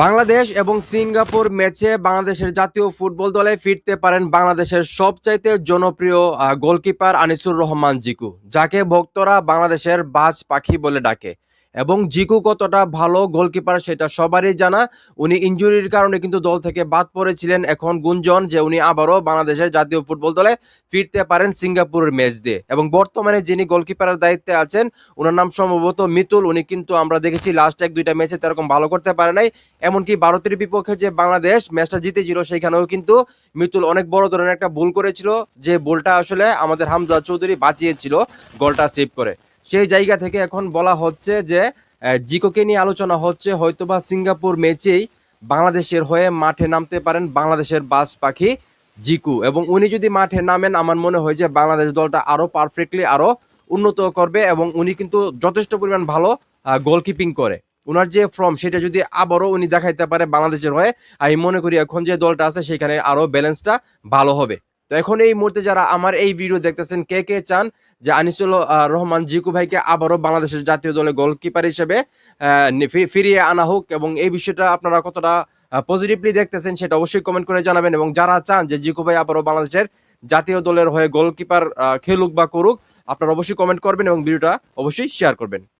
বাংলাদেশ এবং সিঙ্গাপুর ম্যাচে বাংলাদেশের জাতীয় ফুটবল দলে ফিরতে পারেন বাংলাদেশের সবচাইতে জনপ্রিয় গোলকিপার আনিসুর রহমান জিকু, যাকে ভক্তরা বাংলাদেশের বাজ পাখি বলে ডাকে। এবং জিকু কতটা ভালো গোলকিপার সেটা সবারই জানা। উনি ইনজুরির কারণে কিন্তু দল থেকে বাদ পড়েছিলেন। এখন গুঞ্জন যে উনি আবারও বাংলাদেশের জাতীয় ফুটবল দলে ফিরতে পারেন সিঙ্গাপুরের ম্যাচ দিয়ে। এবং বর্তমানে যিনি গোলকিপারের দায়িত্বে আছেন ওনার নাম সম্ভবত মিতুল। উনি কিন্তু আমরা দেখেছি লাস্ট এক দুইটা ম্যাচে তেরকম ভালো করতে পারে নাই। এমনকি ভারতের বিপক্ষে যে বাংলাদেশ ম্যাচটা জিতেছিল সেখানেও কিন্তু মিতুল অনেক বড় ধরনের একটা ভুল করেছিল, যে ভুলটা আসলে আমাদের হামজা চৌধুরী বাঁচিয়েছিল গোলটা সেভ করে। সেই জায়গা থেকে এখন বলা হচ্ছে যে জিকোকে নিয়ে আলোচনা হচ্ছে, হয়তোবা সিঙ্গাপুর ম্যাচেই বাংলাদেশের হয়ে মাঠে নামতে পারেন বাংলাদেশের বাজ পাখি জিকু। এবং উনি যদি মাঠে নামেন আমার মনে হয় যে বাংলাদেশ দলটা আরো পারফেক্টলি আরো উন্নত করবে। এবং উনি কিন্তু যথেষ্ট পরিমাণ ভালো গোলকিপিং করে। ওনার যে ফর্ম সেটা যদি আবারও উনি দেখাইতে পারে বাংলাদেশের হয়ে, আমি মনে করি এখন যে দলটা আছে সেখানে আরো ব্যালেন্সটা ভালো হবে। তো এখন এই মুহূর্তে যারা আমার এই ভিডিও দেখতেছেন, কে কে চান যে আনিসুল রহমান জিকু ভাইকে আবারও বাংলাদেশের জাতীয় দলে গোলকিপার হিসেবে ফিরিয়ে আনা হোক, এবং এই বিষয়টা আপনারা কতটা পজিটিভলি দেখতেছেন সেটা অবশ্যই কমেন্ট করে জানাবেন। এবং যারা চান যে জিকু ভাই আবারও বাংলাদেশের জাতীয় দলের হয়ে গোলকিপার খেলুক বা করুক, আপনারা অবশ্যই কমেন্ট করবেন এবং ভিডিওটা অবশ্যই শেয়ার করবেন।